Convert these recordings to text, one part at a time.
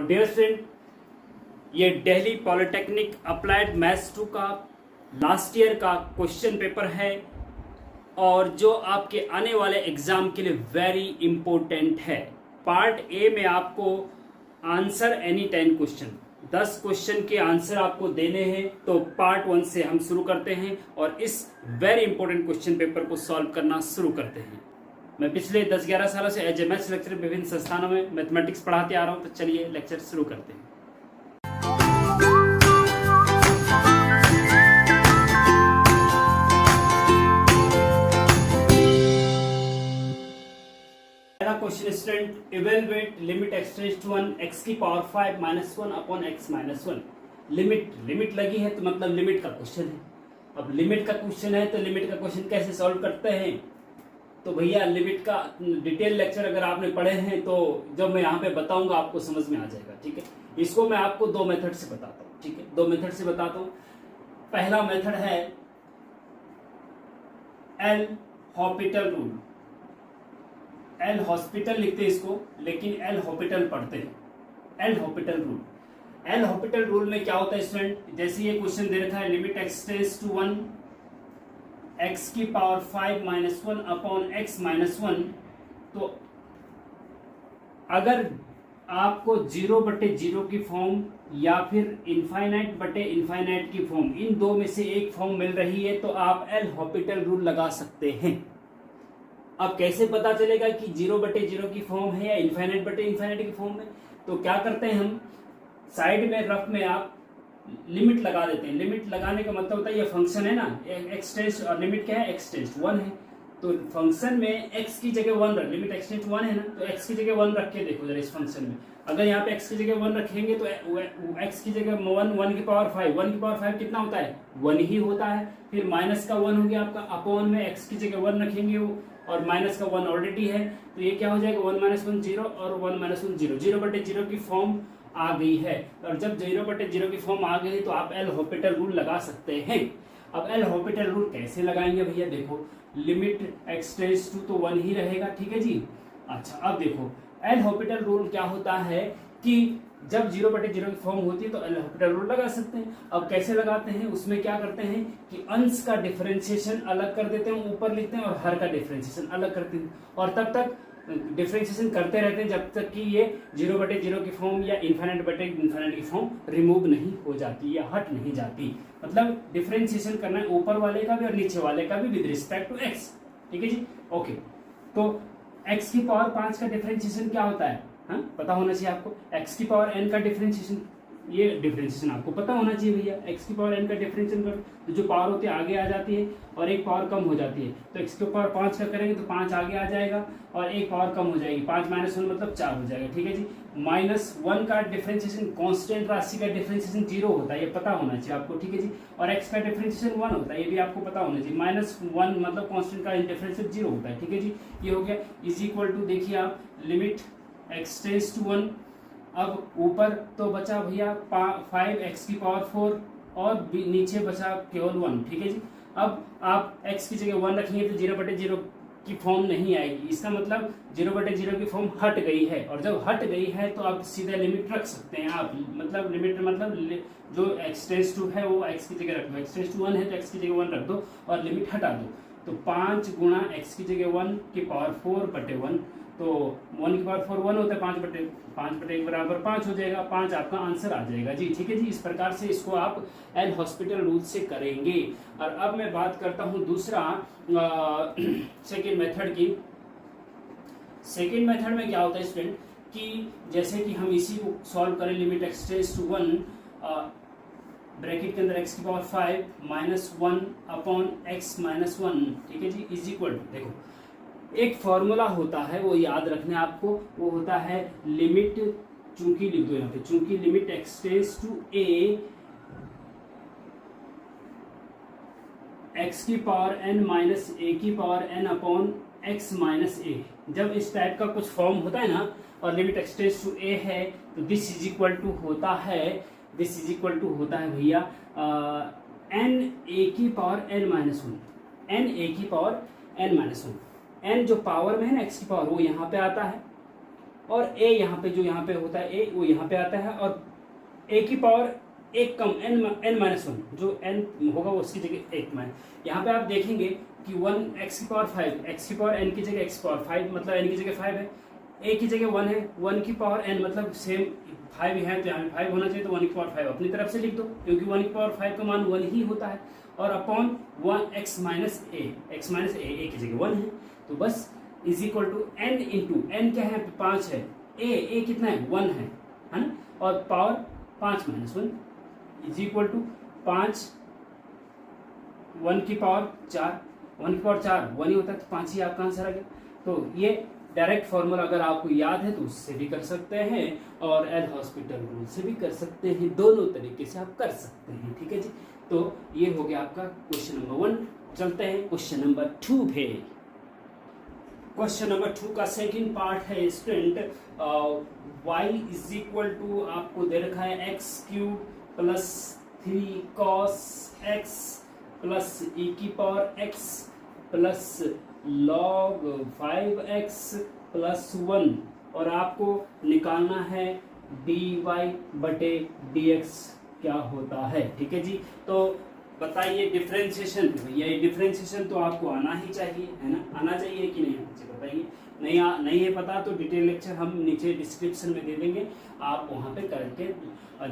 Dear friend, ये Delhi polytechnic applied maths 2 का last year का क्वेश्चन पेपर है और जो आपके आने वाले एग्जाम के लिए वेरी इंपॉर्टेंट है। पार्ट ए में आपको आंसर एनी 10 क्वेश्चन 10 क्वेश्चन के आंसर आपको देने हैं। तो पार्ट 1 से हम शुरू करते हैं और इस वेरी इंपॉर्टेंट क्वेश्चन पेपर को सॉल्व करना शुरू करते हैं। मैं पिछले 10-11 सालों से एज ए मैथ्स लेक्चर विभिन्न संस्थानों में मैथमेटिक्स पढ़ाते आ रहा हूं। तो चलिए लेक्चर शुरू करते हैं। Question student, evaluate limit x tends to 1 x की power 5 minus 1 upon x minus 1। Limit लगी है तो मतलब लिमिट का क्वेश्चन है। अब लिमिट का क्वेश्चन है तो लिमिट का क्वेश्चन कैसे सॉल्व करते हैं? तो भैया लिमिट का डिटेल लेक्चर अगर आपने पढ़े हैं तो जब मैं यहाँ पे बताऊंगा आपको समझ में आ जाएगा। ठीक है, इसको मैं आपको 2 मेथड से बताता हूँ। ठीक है, 2 मेथड से बताता हूँ। पहला मेथड है L Hôpital rule. L hospital लिखते हैं इसको, लेकिन एल हॉपिटल पढ़ते हैं। L Hôpital rule. L Hôpital rule में क्या होता है स्टूडेंट, जैसे ये क्वेश्चन दे रखा है limit x tends to 1 x की power 5 minus 1 upon x minus 1। तो अगर आपको 0/0 की फॉर्म या फिर इनफाइनाइट की फॉर्म, इन दो में से एक फॉर्म मिल रही है तो आप एल हॉपिटल रूल लगा सकते हैं। अब कैसे पता चलेगा कि 0/0 की फॉर्म है या इनफाइनाइट की फॉर्म है? तो क्या करते हैं हम, साइड में रफ में आप लिमिट लगा देते हैं। लिमिट लगाने का मतलब होता है ये फंक्शन है ना, x टेंड्स, और लिमिट क्या है, x टेंड्स 1 है। तो फंक्शन में x की जगह 1 रख, लिमिट x टेंड्स 1 है ना, तो x की जगह 1 रख के देखो जरा इस फंक्शन में। अगर यहाँ पे x की जगह 1 रखेंगे तो x की जगह 1 की पावर 5, 1 की पावर 5 कितना होता है, 1 ही होता है। फिर माइनस का 1 हो गया आपका, अपॉन में x की जगह 1 रखेंगे वो, और माइनस का 1 ऑलरेडी है, तो ये क्या हो जाएगा 1 - 1 0 और 1 - 1 0। 0/0 की फॉर्म आ गई है। और जब 0/0 की फॉर्म आ गई तो आप एल हॉपिटल रूल लगा सकते हैं। अब एल हॉपिटल रूल कैसे लगाएंगे भैया, देखो लिमिट x टेंड्स टू तो 1 ही रहेगा। ठीक है जी। अच्छा, अब देखो एल हॉपिटल रूल क्या होता है कि जब 0/0 की फॉर्म होती है तो एल हॉपिटल रूल लगा सकते हैं। अब कैसे लगाते हैं, उसमें क्या करते हैं कि अंश का डिफरेंशिएशन अलग कर देते हैं, ऊपर लिखते हैं, और हर का डिफरेंशिएशन अलग करते हैं, और तब तक डिफरेंशिएशन करते रहते हैं जब तक कि ये 0/0 की फॉर्म या इनफाइनाइट की फॉर्म रिमूव नहीं हो जाती या हट नहीं जाती। मतलब डिफरेंशिएशन करना है ऊपर वाले का भी और नीचे वाले का भी विद रिस्पेक्ट टू x। ठीक है जी, ओके। तो x की पावर 5 का डिफरेंशिएशन क्या होता है, हाँ पता होना चाहिए आपको। x की पावर n का डिफरेंशिएशन, ये डिफरेंशिएशन आपको पता होना चाहिए भैया। x की पावर n का डिफरेंशिएशन कर तो जो पावर होती है आगे आ जाती है और एक पावर कम हो जाती है। तो x की पावर 5 का करेंगे तो 5 आगे आ जाएगा और एक पावर कम हो जाएगी, 5 - 1 मतलब 4 हो जाएगा। ठीक है जी। -1 का डिफरेंशिएशन, कांस्टेंट राशि का डिफरेंशिएशन 0 होता है, ये पता होना चाहिए आपको। ठीक है जी। और x का डिफरेंशिएशन 1 होता है, ये भी आपको पता होना चाहिए। -1 मतलब कांस्टेंट का डिफरेंशिएशन 0 होता है। ठीक है जी, ये हो गया। इज इक्वल टू, देखिए आप लिमिट x टेंड्स टू 1। अब ऊपर तो बचा भैया 5x की पावर 4 और नीचे बचा केवल 1। ठीक है जी। अब आप x की जगह 1 रखेंगे तो 0/0 की फॉर्म नहीं आएगी। इसका मतलब 0/0 की फॉर्म हट गई है, और जब हट गई है तो आप सीधा लिमिट रख सकते हैं आप। मतलब लिमिट मतलब जो x टेंड्स टू है वो x की जगह रख दो, x टेंड्स टू 1 है तो x की जगह 1 रख दो और लिमिट हटा दो। तो 5 गुणा x की जगह 1 की पावर 4/1, तो 1 की पावर 4 1 होता है, 5/1 बराबर 5 हो जाएगा। 5 आपका आंसर आ जाएगा जी। ठीक है जी। इस प्रकार से इसको आप एल हॉस्पिटल रूल से करेंगे। और अब मैं बात करता हूं दूसरा सेकेंड मेथड की। सेकेंड मेथड में क्या होता है स्टूडेंट कि जैसे कि हम इसी को सॉल्व करें, limit x tends to 1 bracket के अंदर x की power 5 minus 1 upon x minus 1। ठीक है जी, इज इक्वल टू, देखो एक फॉर्मूला होता है वो याद रखना है आपको, वो होता है लिमिट, चूंकि लिख दो यहाँ पे, चूंकि limit x tends to a x की पावर n माइनस a की power n upon x minus a। जब इस टाइप का कुछ फॉर्म होता है ना और limit x tends to a है तो दिस इज इक्वल टू होता है भैया n a की power n minus 1, n a की पावर n माइनस 1। n जो पावर में है ना x की पावर, वो यहाँ पे आता है और ए यहाँ पे जो यहाँ पे होता है ए वो यहाँ पे आता है, और ए की पावर एक कम n माइनस वन, जो n होगा वो उसकी जगह एक में। यहाँ पे आप देखेंगे कि 1 x की पावर 5, x की पावर n की जगह x पावर 5, मतलब n की जगह 5 है, a की जगह 1 है, 1 की पावर n मतलब सेम 5 है, तो यहाँ 5 होना चाहिए, तो 1 की पावर 5 अपनी तरफ से लिख दो, क्योंकि 1 की पावर 5 का मान 1 ही होता है, और upon 1 x minus a, a की जगह 1 है, तो बस is equal to n into n क्या है 5 है, a कितना है 1 है ना, और power 5 minus 1 is equal to 5, 1 की पावर 4, 1 की पावर 4 1 ही होता है, तो 5 ही आपका आंसर आ गया। तो ये डायरेक्ट फॉर्मूला अगर आपको याद है तो उससे भी कर सकते हैं, और एल हॉस्पिटल रूल से भी कर सकते हैं, दोनों तरीके से आप कर सकते हैं, ठीक है जी। तो ये हो गया आपका क्वेश्चन नंबर 1। चलते हैं क्वेश्चन नंबर 2 पे। क्वेश्चन नंबर 2 का सेकंड पार्ट है student, y is equal to आपको दे रखा है x cube plus 3 cos x plus e की power x plus log 5x plus 1, और आपको निकालना है dy बटे dx क्या होता है, ठीक है जी। तो बताइए डिफरेंशिएशन, भैया ये डिफरेंशिएशन तो आपको आना ही चाहिए, है ना, आना चाहिए कि नहीं आना चाहिए बताइए। नहीं है पता तो डिटेल लेक्चर हम नीचे डिस्क्रिप्शन में दे देंगे, आप वहाँ पे करके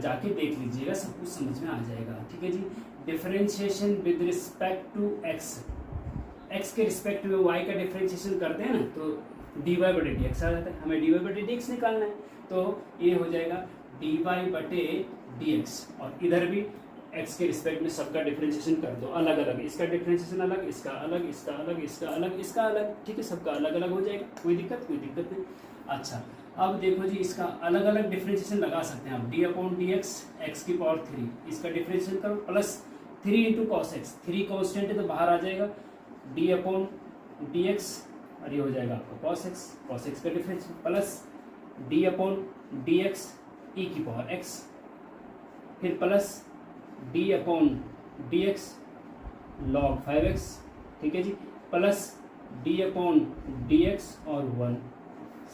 जाके देख लीजिएगा, सब कुछ समझ में आ जाएगा, ठीक है जी। Differentiation with respect to x के रिस्पेक्ट में y का डिफरेंशिएशन करते हैं ना, तो dy बटे dx आ जाता है, हमें dy बटे dx निकालना है, तो ये हो जाएगा dy बटे dx, और इधर भी x के रिस्पेक्ट में सबका डिफरेंशिएशन कर दो अलग अलग, इसका डिफरेंशिएशन अलग, इसका अलग, इसका अलग, इसका अलग, इसका अलग, ठीक है, सबका अलग अलग हो जाएगा, कोई दिक्कत नहीं। अच्छा अब देखो जी, इसका अलग अलग डिफरेंशिएशन लगा सकते हैं आप, डी अपॉन डी एक्स की पावर 3, इसका डिफरेंशिएशन करो, plus 3 into cos x, 3 constant है तो बाहर आ जाएगा, डी अपॉन डी एक्स, और ये हो जाएगा आपका कॉस एक्स का differentiation, plus d upon d x e की पावर एक्स, फिर plus d upon d x log 5x, ठीक है जी, plus d upon d x और 1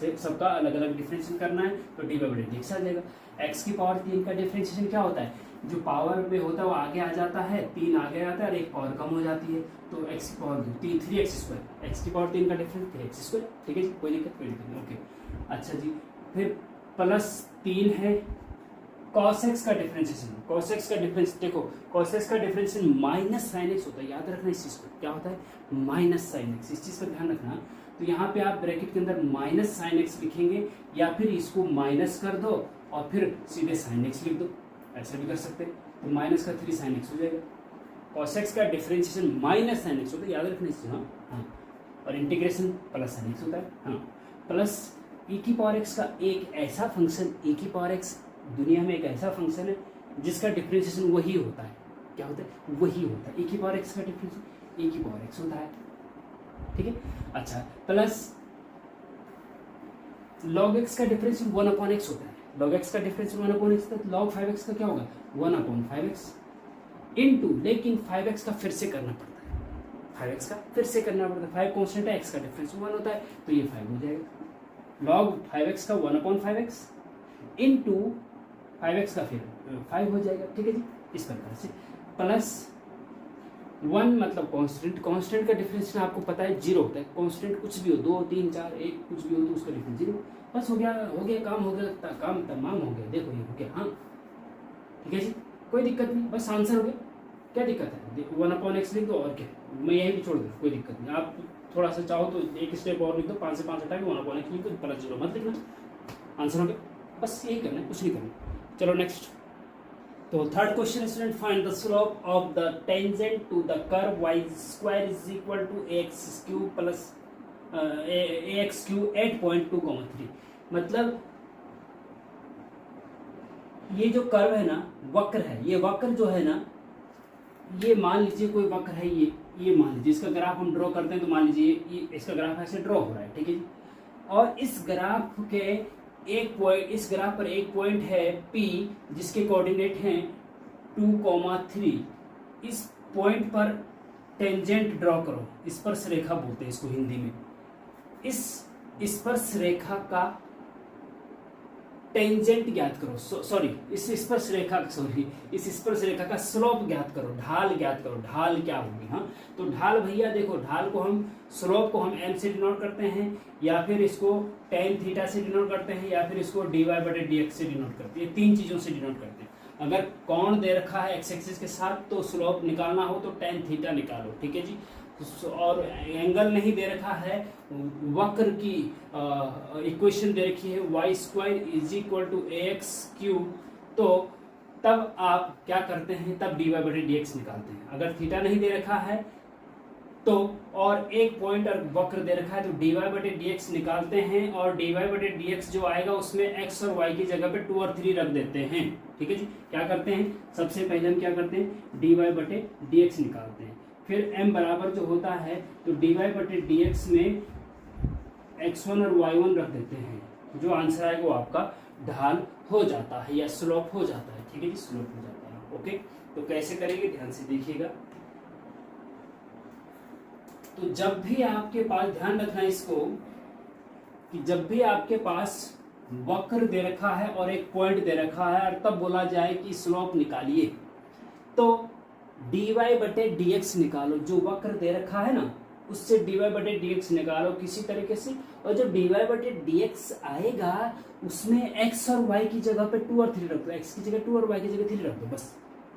से सबका अलग अलग डिफरेंशिएशन करना है, तो डी बाई डी एक्स आ जाएगा। एक्स की पावर 3 का डिफरेंशिएशन क्या होता है, जो पावर में होता है वो आगे आ जाता है, 3 आगे आता है और एक पावर कम हो जाती है, तो एक्स की पावर 3x², एक्स की पावर 3 का डिफरेंस 3x², ठीक है जी, कोई दिक्कत नहीं, ओके। अच्छा जी, फिर प्लस 3 है cos x का डिफरेंशिएशन, cos x का डिफरेंस देखो, cos x का डिफरेंशिएशन माइनस साइन एक्स होता है, याद रखना इस चीज को, क्या होता है माइनस साइन एक्स, इस चीज का ध्यान रखना। तो यहाँ पे आप ब्रैकेट के अंदर माइनस साइन एक्स लिखेंगे, या फिर इसको माइनस कर दो और फिर सीधे साइन एक्स लिख दो, ऐसा भी कर सकते हैं, तो माइनस का 3 साइन एक्स हो जाएगा। cos x का डिफरेंशिएशन माइनस साइन एक्स होता है, याद रखना इस चीज, हाँ, और इंटीग्रेशन प्लस साइन एक्स होता है, हाँ, प्लस e की पावर x का एक ऐसा फंक्शन, e की पावर x दुनिया में एक ऐसा फंक्शन है जिसका डिफरेंशिएशन वही होता है, क्या होता है वही होता है, e की पावर x का डिफरेंशिएशन e की पावर x होता है, ठीक है। अच्छा, प्लस log x का डिफरेंशिएशन 1/x होता है, log x का डिफरेंशिएशन 1/x होता है, log 5x का क्या होगा 1/5x इनटू, लेकिन 5x का फिर से करना पड़ता है, 5x का फिर से करना पड़ता है, 5 कांस्टेंट है, x का डिफरेंशिएशन 1 होता है, तो ये 5 हो जाएगा, log 5x का 1/5x इनटू 5x का फिर 5 हो जाएगा, ठीक है जी, इस प्रकार से, प्लस 1 मतलब कांस्टेंट का डिफरेंशिएशन आपको पता है 0 होता है, कांस्टेंट कुछ भी हो, 2 3 4 1 कुछ भी हो तो उसका डिफरेंस 0, बस हो गया काम हो गया, काम तमाम हो गया, देखो ये हो गया, हाँ ठीक है जी, कोई दिक्कत नहीं, बस आंसर हो गया, क्या दिक्कत है, 1/x लिख दो, और क्या, मैं यही भी छोड़ दूँ, कोई दिक्कत नहीं, आप थोड़ा सा चाहो तो एक स्टेप और लिख दो, 5 से 5 हटा के 1/x लिख दो, प्लस 0 मत लिखना, आंसर हो गया, बस यही करना है, कुछ नहीं करना। चलो नेक्स्ट, तो third question student, find the slope of the tangent to the curve y square is equal to ax³ plus ax³ 8.2,3, मतलब ये जो कर्व है ना, वक्र है, ये वक्र जो है ना, ये मान लीजिए कोई वक्र है, ये मान लीजिए इसका ग्राफ हम ड्रॉ करते हैं, तो मान लीजिए इसका ग्राफ ऐसे ड्रॉ हो रहा है, ठीक है जी, और इस ग्राफ के एक पॉइंट, इस ग्राफ पर एक पॉइंट है P जिसके कोऑर्डिनेट हैं 2,3, इस पॉइंट पर टेंजेंट ड्रॉ करो, स्पर्श रेखा बोलते हैं इसको हिंदी में, इस स्पर्श रेखा का टेंजेंट ज्ञात करो, सॉरी इस स्पर्श रेखा, इस स्पर्श रेखा का स्लोप ज्ञात करो, ढाल ज्ञात करो। ढाल क्या होगी? हाँ, तो ढाल भैया देखो, ढाल को हम, स्लोप को हम एम से डिनोट करते हैं, या फिर इसको टेन थीटा से डिनोट करते हैं, या फिर इसको dy/dx से डिनोट करते हैं। ये तीन चीजों से डिनोट करते हैं। अगर कोण दे रखा है एक्स एक्सिस के साथ तो स्लोप निकालना हो तो टेन थीटा निकालो, ठीक है जी। और एंगल नहीं दे रखा है, वक्र की इक्वेशन दे रखी है y² = ax³, तो तब आप क्या करते हैं, तब dy/dx निकालते हैं। अगर थीटा नहीं दे रखा है तो, और एक पॉइंट और वक्र दे रखा है तो dy/dx निकालते हैं, और dy/dx जो आएगा उसमें x और y की जगह पे 2 और 3 रख देते हैं, ठीक है जी। क्या करते हैं, सबसे पहले हम क्या करते हैं, dy/dx निकालते हैं, फिर m बराबर जो होता है तो dy/dx में x1 और y1 रख देते हैं, जो आंसर आएगा वो आपका ढाल हो जाता है या स्लोप हो जाता है, ठीक है जी, स्लोप हो जाता है। ओके, तो कैसे करेंगे ध्यान से देखिएगा। तो जब भी आपके पास, ध्यान रखना इसको, कि जब भी आपके पास वक्र दे रखा है और एक पॉइंट दे रखा है और तब बोला जाए कि स्लोप निकालिए, तो dy/dx निकालो। जो वक्र दे रखा है ना उससे dy/dx निकालो किसी तरीके से, और जब dy/dx आएगा उसमें x और y की जगह पे 2 और 3 रख दो, x की जगह 2 और y की जगह 3 रख दो, बस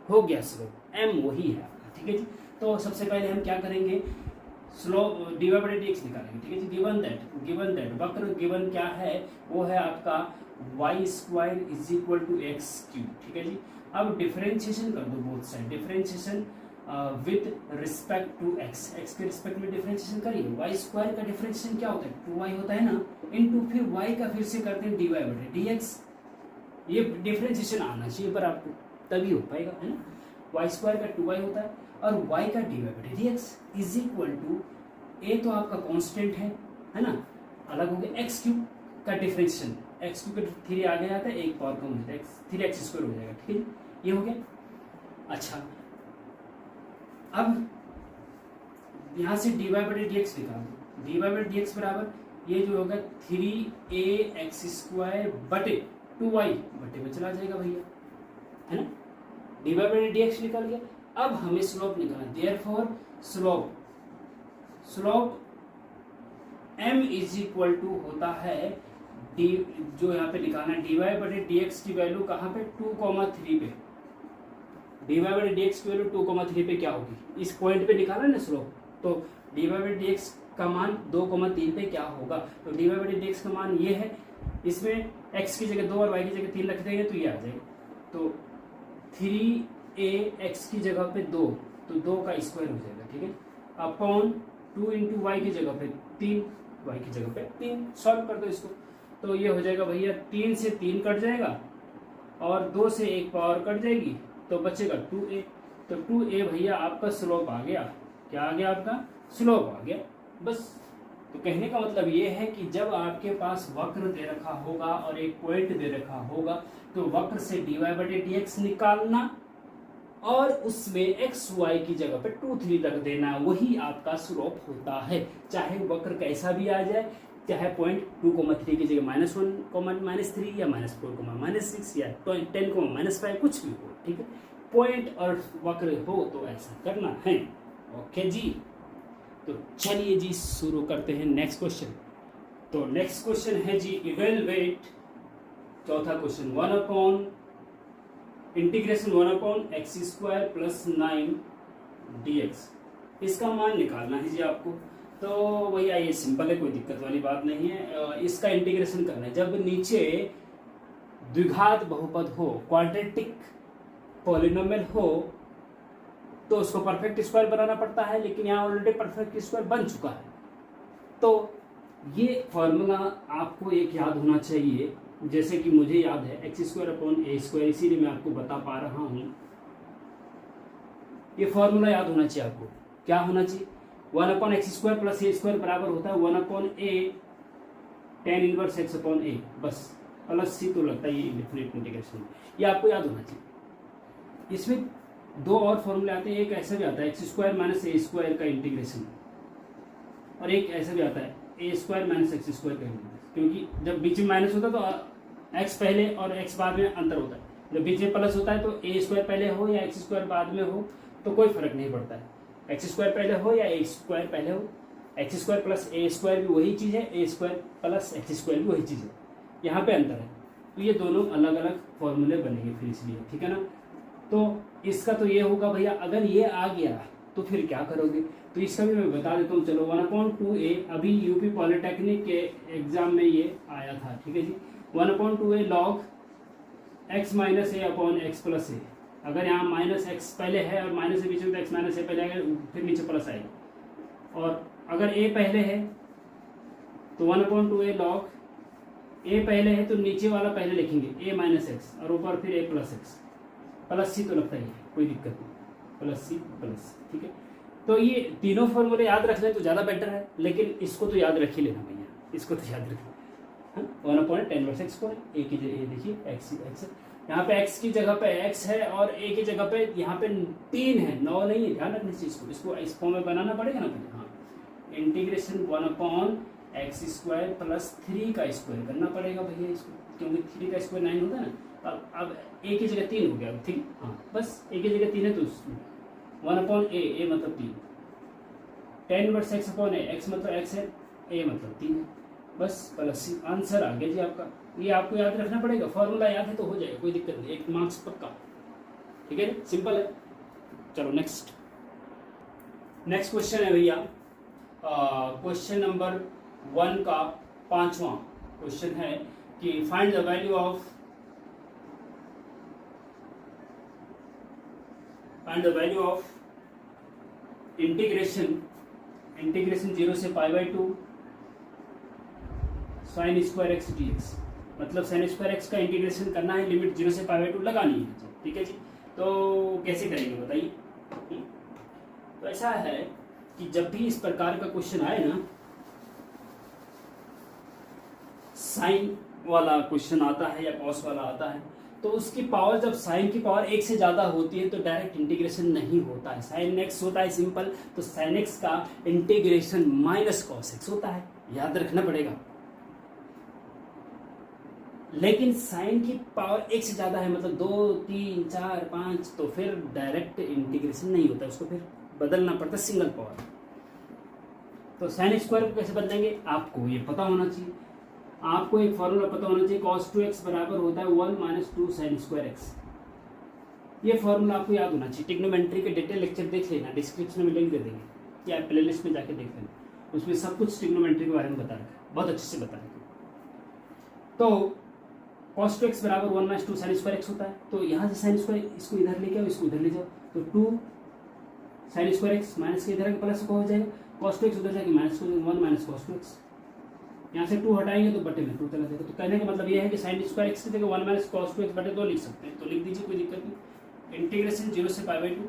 हो गया स्लोप। m वही है आपका, ठीक है जी। तो सबसे पहले हम क्या करेंगे, स्लोप dy/dx निकालेंगे, ठीक है जी। गिवन दैट वक्र गिवन क्या है, वो है आपका y² = x³, ठीक है जी। अब डिफरेंशिएशन कर दो both side, differentiation with respect to x के रिस्पेक्ट में डिफरेंशिएशन करिए। y² का डिफरेंशिएशन क्या होता है, 2y होता है ना, इनटू फिर y का फिर से करते हैं dy/dx। ये डिफरेंशिएशन आना चाहिए पर आपको, तभी हो पाएगा, है ना। y² का 2y होता है और y का dy/dx = a तो आपका कांस्टेंट है ना, अलग हो गया, x³ का डिफरेंशिएशन, x³ का 3 आगे आता है, एक पावर कम हो जाता है, 3x² हो जाएगा, ठीक है, ये हो गया। अच्छा, अब यहां से dy/dx निकाल दो, dy/dx बराबर ये जो होगा 3ax² बटे में चला जाएगा भैया, है ना। dy/dx निकल गया। अब हमें स्लोप निकालना, देयरफॉर स्लोप m = होता है d, जो यहाँ पे निकालना है dy/dx की वैल्यू कहाँ पे, 2,3 पे। dy/dx की वैल्यू 2,3 पे क्या होगी, इस पॉइंट पे निकाला ना स्लोप, तो dy/dx का मान 2,3 पे क्या होगा, तो dy/dx का मान ये है, इसमें x की जगह 2 और y की जगह 3 रख देंगे तो ये आ जाएगा, तो 3ax की जगह पे 2, तो 2 का स्क्वायर हो जाएगा, ठीक है, अपॉन 2 × y की जगह पे 3, y की जगह पे 3, सॉल्व कर दो इसको, तो ये हो जाएगा भैया 3 से 3 कट जाएगा और 2 से 1 पावर कट जाएगी, तो बचेगा 2a। तो 2a भैया आपका स्लोप आ गया, क्या आ गया आपका, स्लोप आ गया, बस। तो कहने का मतलब ये है कि जब आपके पास वक्र दे रखा होगा और एक पॉइंट दे रखा होगा तो वक्र से dy/dx निकालना और उसमें x y की जगह पे 2 3 रख देना, वही आपका स्लोप होता है। चाहे वक्र कैसा भी आ जाए, चाहे पॉइंट 2,3 की जगह -1, -3 या -4, -6 या 10, -5 कुछ भी हो, ठीक है, पॉइंट और वक्र हो तो ऐसा करना है। ओके जी, तो चलिए जी शुरू करते हैं नेक्स्ट क्वेश्चन। तो नेक्स्ट क्वेश्चन है जी इवेलुएट, चौथा क्वेश्चन, 1/(1/x² + 9 dx, इसका मान निकालना है जी आपको। तो भैया ये सिंपल है, कोई दिक्कत वाली बात नहीं है, इसका इंटीग्रेशन करना है। जब नीचे द्विघात बहुपद हो, क्वाड्रेटिक पॉलिनोमियल हो, तो उसको परफेक्ट स्क्वायर बनाना पड़ता है, लेकिन यहाँ ऑलरेडी परफेक्ट स्क्वायर बन चुका है। तो ये फॉर्मूला आपको एक याद होना चाहिए, जैसे कि मुझे याद है x²/a², इसीलिए मैं आपको बता पा रहा हूँ। ये फॉर्मूला याद होना चाहिए आपको, क्या होना चाहिए, 1/x² + a² बराबर होता है 1/a tan 1x/a, बस, प्लस c तो लगता है ये इंडेफिनिट इंटीग्रेशन, ये आपको याद होना चाहिए। इसमें दो और फॉर्मूले आते हैं, एक ऐसा भी आता है x² - a² का इंटीग्रेशन, और एक ऐसा भी आता है a² - x² का इंटीग्रेशन, क्योंकि जब बीच में माइनस होता है तो एक्स पहले और एक्स बाद में अंतर होता है। जब बीच में प्लस होता है तो ए स्क्वायर पहले हो या एक्स स्क्वायर बाद में हो तो कोई फर्क नहीं पड़ता है। एक्स स्क्वायर पहले हो या ए स्क्वायर पहले हो, एक्स स्क्वायर प्लस ए स्क्वायर भी वही चीज़ है, ए स्क्वायर प्लस एक्स स्क्वायर भी वही चीज़ है, यहाँ पे अंतर है। तो ये दोनों अलग अलग फॉर्मूले बनेंगे फिर इसलिए, ठीक है ना। तो इसका तो ये होगा भैया, अगर ये आ गया तो फिर क्या करोगे, तो इसका भी मैं बता देता हूँ। चलो 1/2a, अभी यूपी पॉलिटेक्निक के एग्जाम में ये आया था, ठीक है जी। 1/2a log x माइनस ए अपॉन एक्स प्लस ए। अगर यहाँ माइनस एक्स पहले है और माइनस के बीच में तो एक्स माइनस ए पहले आएगा, फिर नीचे प्लस आएगा। और अगर ए पहले है तो 1/2a log ए पहले है तो नीचे वाला पहले लिखेंगे ए माइनस एक्स और ऊपर फिर ए प्लस एक्स। प्लस सी तो लगता ही है, कोई दिक्कत नहीं, प्लस सी प्लस, ठीक है। तो ये तीनों फॉर्मूले याद रख लें तो ज़्यादा बेटर है, लेकिन इसको तो याद रख ही लेना भैया, इसको तो याद रखना। 1/10 ए की जगह देखिए एक्स यहाँ पे एक्स की जगह पे एक्स है और ए की जगह पे यहाँ पे 3 है, 9 नहीं है। ध्यान रखने चीज को, इसको इस फॉर्म में बनाना पड़ेगा ना भैया। हाँ, इंटीग्रेशन 1/x² प्लस 3 का स्क्वायर करना पड़ेगा भैया इसको, क्योंकि 3 का स्क्वायर 9 होता है ना। अब ए की जगह 3 हो गया, ठीक है। हाँ, बस ए की जगह 3 है तो 1/a मतलब 3, 10/x/a, x मतलब x है, a मतलब 3 है, बस प्लस सी। आंसर आ गया जी आपका। ये आपको याद रखना पड़ेगा, फॉर्मूला याद है तो हो जाएगा, कोई दिक्कत नहीं, 1 मार्क्स पक्का, ठीक है, सिंपल है। चलो नेक्स्ट क्वेश्चन है भैया, क्वेश्चन नंबर 1 का 5वां क्वेश्चन है कि find the value of integration 0 से π/2 sin स्क्वायर एक्स dx। मतलब sin स्क्वायर एक्स का इंटीग्रेशन करना है, लिमिट 0 से π/2 लगानी है, ठीक है जी। तो कैसे करेंगे बताइए। तो ऐसा है कि जब भी इस प्रकार का क्वेश्चन आए ना, साइन वाला क्वेश्चन आता है या कॉस वाला आता है, तो उसकी पावर, जब साइन की पावर 1 से ज़्यादा होती है तो डायरेक्ट इंटीग्रेशन नहीं होता है। साइन एक्स होता है सिंपल, तो साइन एक्स का इंटीग्रेशन माइनस कॉस एक्स होता है, याद रखना पड़ेगा। लेकिन साइन की पावर 1 से ज़्यादा है, मतलब 2, 3, 4, 5, तो फिर डायरेक्ट इंटीग्रेशन नहीं होता, उसको फिर बदलना पड़ता है सिंगल पावर। तो साइन स्क्वायर को कैसे बदलेंगे, आपको ये पता होना चाहिए। आपको एक फॉर्मूला पता होना चाहिए, cos 2x बराबर होता है 1 - 2 sin स्क्वायर एक्स। ये फॉर्मूला आपको याद होना चाहिए। ट्रिग्नोमेट्री के डिटेल लेक्चर देख लेना, डिस्क्रिप्शन में लिंक दे देंगे या प्लेलिस्ट में जाके देख लेना, उसमें सब कुछ ट्रिग्नोमेट्री के बारे में बता रखा है, बहुत अच्छे से बता रखा है। तो cos 2x बराबर 1 - 2 sin स्क्वायर एक्स होता है। तो यहाँ से साइन स्क्वायर, इसको इधर लेके आओ, इसको इधर ले जाओ, तो 2 sin स्क्वायर एक्स माइनस के इधर प्लस को हो जाएगा, cos 2x उधर जाके माइनस को 1 - cos 2x। यहाँ से 2 हटाएंगे तो बटे में 2 चला जाएगा। तो कहने का मतलब ये है कि साइन स्क्वायर एक्स की जगह 1 - cos 2x बटे 2 लिख सकते हैं, तो लिख दीजिए, कोई दिक्कत नहीं। इंटीग्रेशन 0 से π/2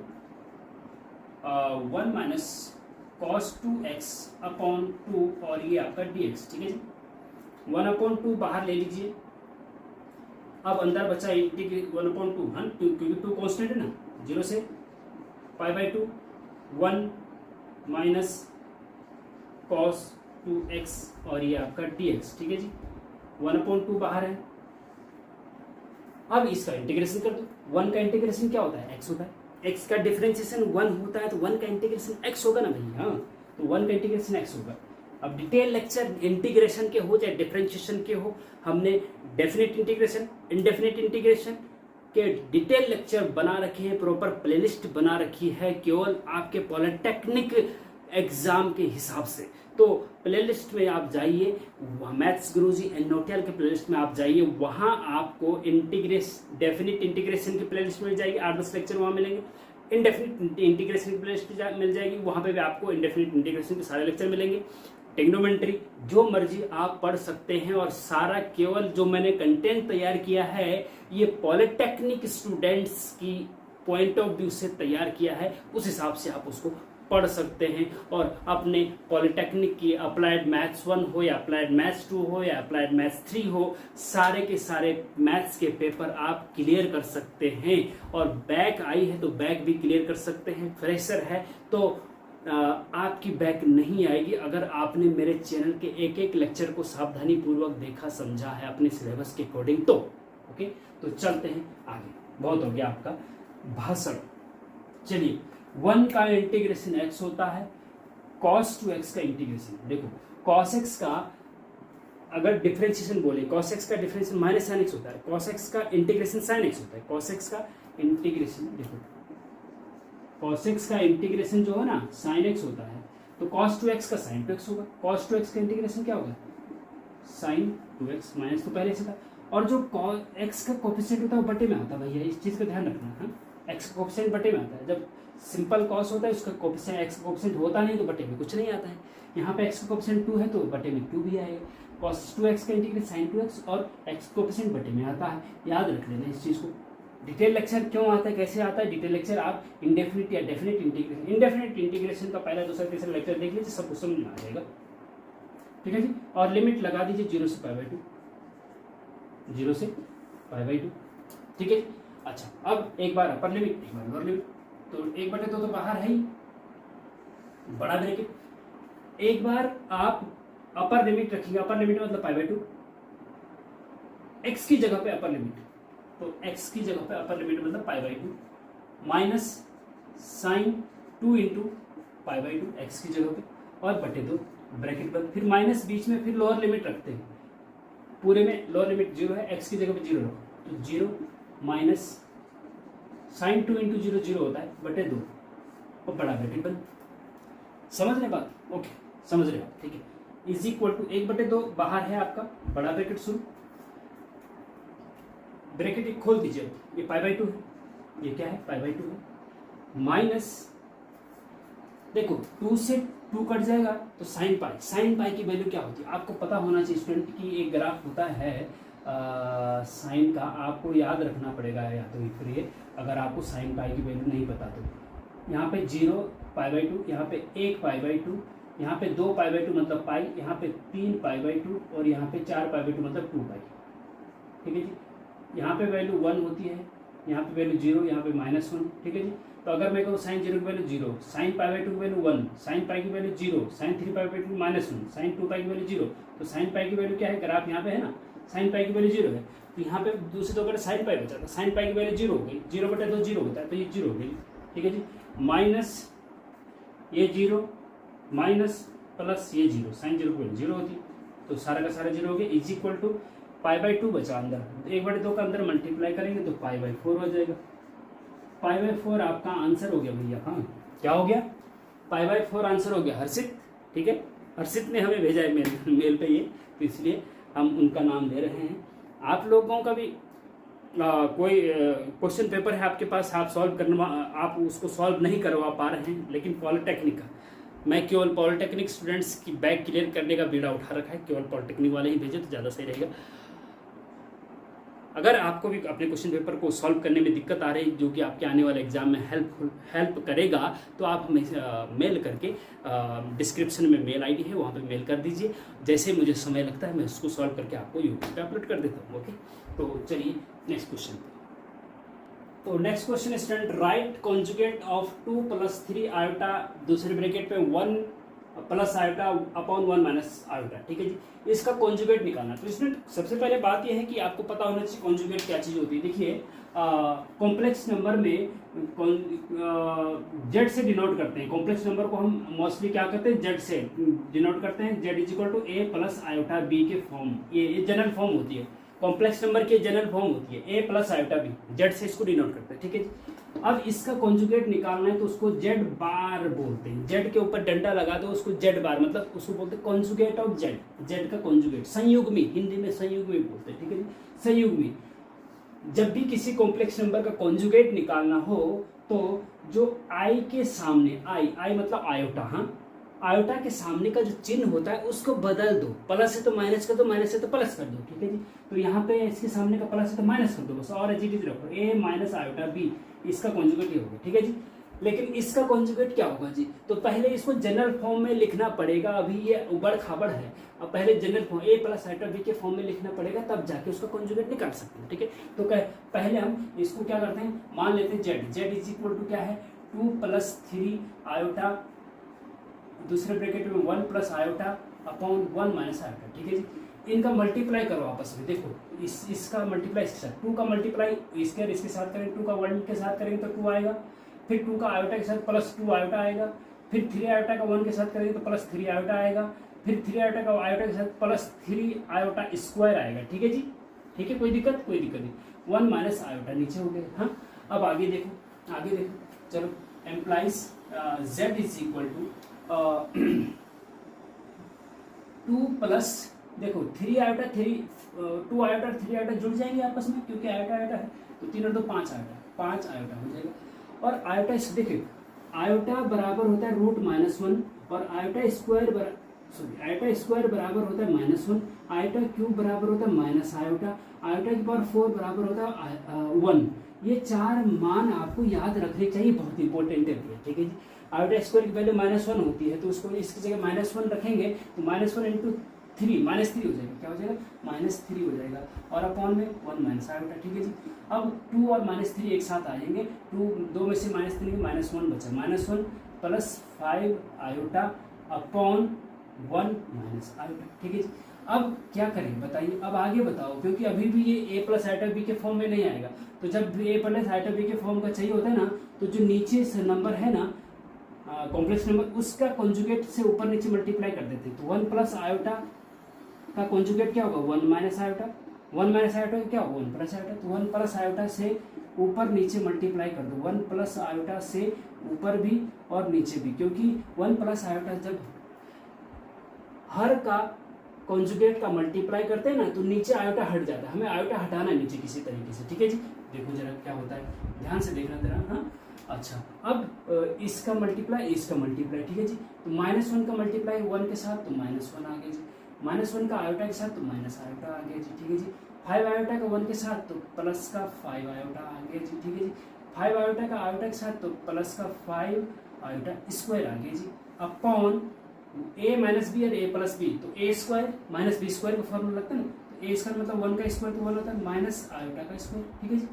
1 - cos 2x अपॉन 2 और ये आपका dx, ठीक है जी। 1/2 बाहर ले लीजिए। अब अंदर बचा 1/2, हाँ, क्योंकि 2 कॉन्स्टेंट है ना, 0 से π/2 1 - cos 2x और ये आपका dx, ठीक है जी। 1/2 बाहर है। अब इसका इंटीग्रेशन कर दो। 1 का इंटीग्रेशन क्या होता है, x होता है। x का डिफरेंशिएशन 1 होता है तो 1 का इंटीग्रेशन x होगा ना भैया। हाँ, तो 1 का इंटीग्रेशन x होगा। अब डिटेल लेक्चर इंटीग्रेशन के हो चाहे डिफरेंशिएशन के हो, हमने डेफिनेट इंटीग्रेशन, इनडेफिनेट इंटीग्रेशन के डिटेल लेक्चर बना रखे हैं, प्रॉपर प्लेलिस्ट बना रखी है केवल आपके पॉलिटेक्निक एग्जाम के हिसाब से। तो प्लेलिस्ट में आप जाइए, मैथ्स गुरुजी एनोटियल के प्लेलिस्ट में आप जाइए, वहाँ आपको डेफिनेट इंटीग्रेशन की प्लेलिस्ट मिल जाएगी, 8-10 लेक्चर वहाँ मिलेंगे। इनडेफिनेट इंटीग्रेशन की प्लेलिस्ट मिल जाएगी, वहाँ पे भी आपको इनडेफिनेट इंटीग्रेशन के सारे लेक्चर मिलेंगे। ट्रिग्नोमेट्री जो मर्जी आप पढ़ सकते हैं, और सारा केवल जो मैंने कंटेंट तैयार किया है ये पॉलिटेक्निक स्टूडेंट्स की पॉइंट ऑफ व्यू से तैयार किया है, उस हिसाब से आप उसको पढ़ सकते हैं और अपने पॉलिटेक्निक की अप्लाइड मैथ्स 1 हो या अप्लाइड मैथ्स 2 हो या अप्लाइड मैथ्स 3 हो, सारे के सारे मैथ्स के पेपर आप क्लियर कर सकते हैं। और बैक आई है तो बैक भी क्लियर कर सकते हैं, फ्रेशर है तो आपकी बैक नहीं आएगी अगर आपने मेरे चैनल के एक एक लेक्चर को सावधानी पूर्वक देखा समझा है अपने सिलेबस के अकॉर्डिंग। तो ओके, तो चलते हैं आगे, बहुत हो गया आपका भाषण। चलिए, 1 का इंटीग्रेशन x होता है, cos टू x का इंटीग्रेशन, देखो cos x का अगर डिफरेंशिएशन बोले, cos x का डिफरेंशिएशन माइनस sin x होता है, cos x का इंटीग्रेशन sin x होता है, cos x का इंटीग्रेशन, देखो cos x का इंटीग्रेशन जो है ना sin x होता है, तो cos टू x का sin टू x होगा, cos टू x का इंटीग्रेशन क्या होगा sin टू x, माइनस तो पहले से था, और जो x का कोफिशिएंट होता है वो बटे में आता है भैया, इस चीज का ध्यान रखना है। x का कोफिशिएंट बटे में आता है, जब सिंपल cos होता है उसका कोफिशिएंट x का कोफिशिएंट होता नहीं तो बटे में कुछ नहीं आता है। यहाँ पे x का कोफिशिएंट 2 है तो बटे में 2 भी आएगा, cos टू x का इंटीग्रेट sin टू x, और x कोफिशिएंट बटे में आता है, याद रख लेना इस चीज को। डिटेल लेक्चर क्यों आता है, कैसे आता है डिटेल लेक्चर, आप इंडेफिनिट या डेफिनेट इंटीग्रेशन, इंडेफिनेट इंटीग्रेशन का पहला दूसरा तीसरा लेक्चर देख लीजिए, सब कुछ समझ में आ जाएगा, ठीक है जी। और लिमिट लगा दीजिए 0 से π/2, 0 से π/2, ठीक है। अच्छा, अब एक बार अपर लिमिट, एक बार लोअर लिमिट, तो 1/2 तो बाहर है ही, बड़ा ब्रैकेट, एक बार आप अपर लिमिट रखिएगा, अपर लिमिट मतलब π/2, x की जगह पे अपर लिमिट, तो x की जगह पे अपर लिमिट मतलब π/2 माइनस sin 2 इंटू π/2 x की जगह पे, और बटे 2 ब्रैकेट बंद, फिर माइनस बीच में, फिर लोअर लिमिट रखते हैं, पूरे में लोअर लिमिट 0 है, x की जगह पे 0 रखो, तो 0 माइनस sin 2 इंटू 0 0 होता है, बटे 2 और बड़ा ब्रैकेट बंद। समझ रहे बात, ओके समझ रहे आप, ठीक है। इज इक्वल टू 1/2 बाहर है आपका, बड़ा ब्रैकेट शुरू, ब्रैकेट एक खोल दीजिए, ये π/2 है, ये क्या है π/2 है, माइनस देखो 2 से 2 कट जाएगा तो sin पाई की वैल्यू क्या होती है आपको पता होना चाहिए स्टूडेंट की, एक ग्राफ होता है साइन का, आपको याद रखना पड़ेगा, या तो फिर ये अगर आपको sin पाई की वैल्यू नहीं पता तो यहाँ पे 0 π/2, यहाँ पे 1 π/2, यहाँ पे 2 π/2 मतलब पाई, यहाँ पे 3 π/2 और यहाँ पे 4 π/2 मतलब 2 पाई, ठीक है जी। यहाँ पे वैल्यू 1 होती है, यहाँ पे वैल्यू 0, यहाँ पे -1, ठीक है जी। तो अगर मैं कहूँ sin 0 की वैल्यू 0, sin π/2 की वैल्यू 1, sin पाई की वैल्यू 0, sin 3 π/2 -1, sin 2 पाई की वैल्यू 0, तो sin पाई की वैल्यू क्या है, ग्राफ यहाँ पे है ना, sin पाई की वैल्यू 0 है, तो यहाँ पे दूसरे तो अगर sin पाई बचा था, sin पाई की वैल्यू 0 हो गई, 0/2 0 होता है, तो ये 0 हो गई, ठीक है जी। माइनस ये 0 माइनस प्लस ये 0, sin 0 की वैल्यू 0 होती, तो सारा का सारा 0 हो गया, इज इक्वल टू π/2 बचा अंदर, 1/2 का अंदर मल्टीप्लाई करेंगे तो π/4 हो जाएगा, π/4 आपका आंसर हो गया भैया। हाँ, क्या हो गया, π/4 आंसर हो गया हर्षित, ठीक है। हर्षित ने हमें भेजा है मेल पे ये, तो इसलिए हम उनका नाम ले रहे हैं। आप लोगों का भी कोई क्वेश्चन पेपर है आपके पास, आप सॉल्व करना, आप उसको सॉल्व नहीं करवा पा रहे हैं, लेकिन पॉलिटेक्निक का, मैं केवल पॉलिटेक्निक स्टूडेंट्स की बैक क्लियर करने का बीड़ा उठा रखा है, केवल पॉलिटेक्निक वाले ही भेजे तो ज़्यादा सही रहेगा। अगर आपको भी अपने क्वेश्चन पेपर को सॉल्व करने में दिक्कत आ रही जो कि आपके आने वाले एग्जाम में हेल्प करेगा, तो आप हमें मेल करके, डिस्क्रिप्शन में मेल आईडी है वहाँ पे मेल कर दीजिए, जैसे मुझे समय लगता है मैं उसको सॉल्व करके आपको यूट्यूब पे अपलोड कर देता हूँ, ओके। तो चलिए नेक्स्ट क्वेश्चन। तो next question student, right conjugate of 2 + 3 iota, दूसरे ब्रैकेट पे 1 + आयोटा अपॉन 1 - आयोटा, ठीक है जी। इसका कॉन्जुगेट निकालना, तो स्टूडेंट सबसे पहले बात यह है कि आपको पता होना चाहिए कॉन्जुगेट क्या चीज़ होती है। देखिए कॉम्प्लेक्स नंबर में जेड से डिनोट करते हैं, कॉम्प्लेक्स नंबर को हम मोस्टली क्या करते हैं, जेड से डिनोट करते हैं, z is equal to a + iota b के फॉर्म, ये जनरल फॉर्म होती है, कॉम्प्लेक्स नंबर की जनरल फॉर्म होती है a + आयोटा b, जेड से इसको डिनोट करते हैं, ठीक है जी। अब इसका कॉन्जुगेट निकालना है तो उसको जेड बार बोलते हैं, जेड के ऊपर डंडा लगा दो उसको जेड बार, मतलब उसको बोलते हैं कॉन्जुगेट ऑफ जेड, जेड का कॉन्जुगेट, संयुग्मी, हिंदी में संयुग्मी बोलते हैं, ठीक है जी, संयुग्मी। जब भी किसी कॉम्प्लेक्स नंबर का कॉन्जुगेट निकालना हो तो जो आई के सामने, आई मतलब आयोटा, हाँ, आयोटा के सामने का जो चिन्ह होता है उसको बदल दो, प्लस है तो माइनस कर दो, माइनस है तो प्लस कर दो, ठीक है जी। तो यहाँ पे इसके सामने का प्लस है तो माइनस कर दो बस, और एज इट इज रखो, a - आयोटा b, इसका कॉन्जुगेट ये होगा, ठीक है जी। लेकिन इसका कॉन्जुगेट क्या होगा जी, तो पहले इसको जनरल फॉर्म में लिखना पड़ेगा, अभी ये उबड़ खाबड़ है, अब पहले general form a + iota b के फॉर्म में लिखना पड़ेगा, तब जाके उसका कॉन्जुगेट निकाल सकते हैं, ठीक है। तो पहले हम इसको क्या करते हैं, मान लेते हैं जेड इज इक्वल टू क्या है, 2 + 3 आयोटा दूसरे ब्रैकेट में 1 plus iota upon 1 minus iota, ठीक है जी। इनका मल्टीप्लाई करो आपस में, देखो इसका मल्टीप्लाई इसके साथ, 2 का मल्टीप्लाई इसके और इसके साथ करेंगे, 2 का 1 के साथ करेंगे तो 2 आएगा, फिर 2 का आयोटा के साथ प्लस 2 आयोटा आएगा, फिर 3 आयोटा का 1 के साथ करेंगे तो प्लस 3 आयोटा आएगा, फिर 3 आयोटा का आयोटा के साथ प्लस 3 आयोटा स्क्वायर आएगा, ठीक है जी। ठीक है, कोई दिक्कत नहीं। 1 माइनस आयोटा नीचे हो गए। हाँ, अब आगे देखो चलो, implies z is equal to 2 plus, देखो 3 आयोटा 2 आयोटा 3 आयोटा जुड़ जाएंगे आपस में, क्योंकि आयोटा आयोटा है, तो 3 और 2 5 आयोटा हो जाएगा। और आयोटा देखिए, आयोटा बराबर होता है √-1 और आयोटा स्क्वायर बराबर होता है -1, आयोटा क्यूब बराबर होता है माइनस आयोटा, आयोटा की पावर 4 बराबर होता है 1। ये 4 मान आपको याद रखने चाहिए, बहुत इंपॉर्टेंट है, ठीक है जी। आयोटा स्क्वायर की वैल्यू -1 होती है, तो उसको इसकी जगह -1 रखेंगे तो -1 इंटू 3 -3 हो जाएगा, क्या हो जाएगा -3 हो जाएगा, और अपॉन में 1 माइनस आयोटा, ठीक है जी। अब 2 और -3 एक साथ आ जाएंगे, 2 में से -3 -1 बचा, -1 plus 5 iota upon 1 minus iota, ठीक है जी। अब क्या करें बताइए, अब आगे बताओ, क्योंकि अभी भी ये a प्लस आयोटा b के फॉर्म में नहीं आएगा, तो जब a प्लस आयोटा b के फॉर्म का चाहिए होता है ना, तो जो नीचे से नंबर है ना कॉम्प्लेक्स नंबर, उसका कॉन्जुगेट से ऊपर नीचे मल्टीप्लाई कर देते हैं, तो 1 प्लस आयोटा का कॉन्जुगेट क्या होगा 1 माइनस आयोटा, 1 माइनस आयोटा क्या होगा 1 प्लस आयोटा, तो 1 प्लस आयोटा से ऊपर नीचे मल्टीप्लाई कर दो, 1 प्लस आयोटा से ऊपर भी और नीचे भी, क्योंकि 1 प्लस आयोटा जब हर का कॉन्जुगेट का मल्टीप्लाई करते हैं ना, तो नीचे आयोटा हट जाता है, हमें आयोटा हटाना है नीचे किसी तरीके से, ठीक है जी। देखो जरा क्या होता है, ध्यान से देखना जरा। हाँ, अच्छा, अब इसका मल्टीप्लाई, ठीक है जी। तो -1 का मल्टीप्लाई 1 के साथ, तो -1 आ गया जी, -1 का आयोटा के साथ, तो माइनस आयोटा आ गया जी, ठीक है जी। 5 आयोटा का 1 के साथ, तो प्लस का 5 आयोटा आ गया जी, ठीक है जी। 5 आयोटा का आयोटा के साथ, तो प्लस का 5 आयोटा स्क्वायर आ गया जी, अपॉन a माइनस बी और a प्लस बी, तो a square minus b square का फॉर्मूला लगता है ना, तो a स्क्वायर मतलब 1 का स्क्वायर, तो 1 होता है माइनस आयोटा का स्क्वायर, ठीक है जी।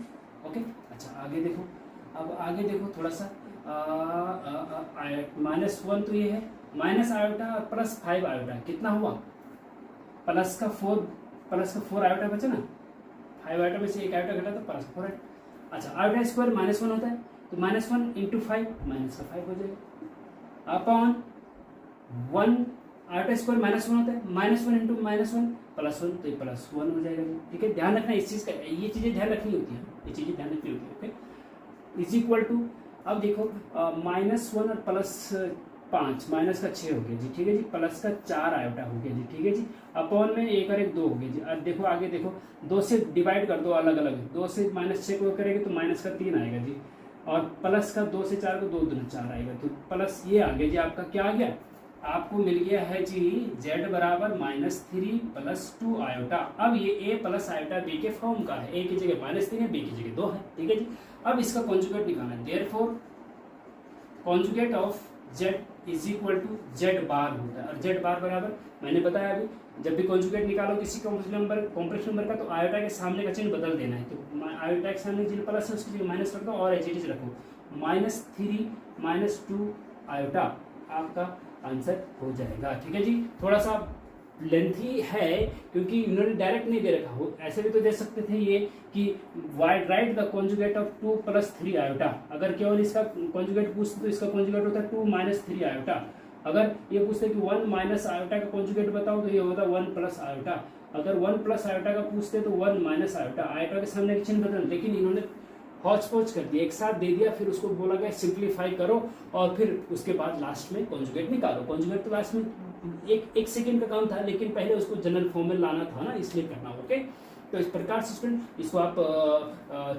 ओके, अच्छा आगे देखो, अब आगे देखो थोड़ा सा, -1 तो ये है, माइनस आयोटा प्लस 5 आयोटा कितना हुआ, प्लस का 4 आयोटा बचा ना, 5 आयोटा में से 1 आयोटा घटा तो प्लस 4 आयोटा। अच्छा, आयोटा स्क्वायर -1 होता है, तो -1 इंटू 5 माइनस का 5 हो जाएगा, अपॉन 1 आयोटा स्क्वायर -1 होता है, -1 इंटू -1 +1, तो ये +1 हो जाएगा, ठीक है। ध्यान रखना इस चीज़ का, ये चीज़ें ध्यान रखनी होती हैं, ये चीज़ें ध्यान रखनी होती है। ओके, इज इक्वल टू, अब देखो -1 और +5 माइनस का 6 हो गया जी, ठीक है जी, प्लस का 4 आयोटा हो गया जी, ठीक है जी, अपॉन में 1 और 1 2 हो गया जी। अब देखो आगे देखो, 2 से डिवाइड कर दो अलग अलग, 2 से -6 को करेंगे तो माइनस का 3 आएगा जी, और प्लस का 2 से 4 को 2 दूना 4 आएगा, तो प्लस ये आ गया जी, आपका क्या आ गया, आपको मिल गया है जी z बराबर -3 + 2 आयोटा। अब ये a प्लस आयोटा b के फॉर्म का है, a की जगह -3 है, b की जगह 2 है, ठीक है जी। अब इसका कॉन्जुगेट निकालना है, therefore conjugate of z is equal to z bar होता है, और z बार बराबर मैंने बताया अभी, जब भी कॉन्जुगेट निकालो किसी कॉम्प्लेक्स नंबर का, तो आयोटा के सामने का चिन्ह बदल देना है, तो आयोटा के सामने चिन्ह प्लस है, उसकी जगह माइनस रख दो और एच रखो, -3 - 2 आयोटा आपका आंसर हो जाएगा, ठीक है जी। थोड़ा सा लेंथी है क्योंकि इन्होंने डायरेक्ट नहीं दे रखा हो, ऐसे भी तो दे सकते थे ये कि right the conjugate of 2 + 3 iota, अगर केवल इसका कॉन्जुगेट पूछते तो इसका कॉन्जुगेट होता है 2 - 3 आयोटा, अगर ये पूछते कि 1 माइनस आयोटा का कॉन्जुगेट बताओ तो ये होता 1 प्लस आयोटा, अगर 1 प्लस आयोटा का पूछते तो 1 माइनस आयोटा, आयोटा के सामने चिन्ह बदल, लेकिन इन्होंने हौच पौच कर दिया, एक साथ दे दिया, फिर उसको बोला गया सिंप्लीफाई करो और फिर उसके बाद लास्ट में कॉन्जुगेट निकालो। कॉन्जुगेट तो लास्ट में एक सेकेंड का काम था, लेकिन पहले उसको जनरल फॉर्म में लाना था ना, इसलिए करना। ओके, तो इस प्रकार से स्टूडेंट इसको आप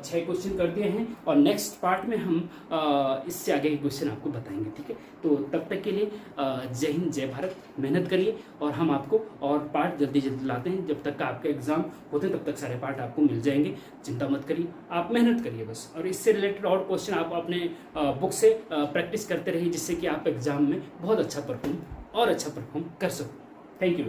6 क्वेश्चन कर दिए हैं, और नेक्स्ट पार्ट में हम इससे आगे के क्वेश्चन आपको बताएंगे, ठीक है। तो तब तक के लिए जय हिंद जय भारत, मेहनत करिए, और हम आपको और पार्ट जल्दी जल्दी लाते हैं, जब तक का आपके एग्जाम होते हैं तब तक सारे पार्ट आपको मिल जाएंगे, चिंता मत करिए, आप मेहनत करिए बस, और इससे रिलेटेड और क्वेश्चन आप अपने बुक से प्रैक्टिस करते रहिए, जिससे कि आप एग्जाम में बहुत अच्छा परफॉर्म कर सको। Thank you.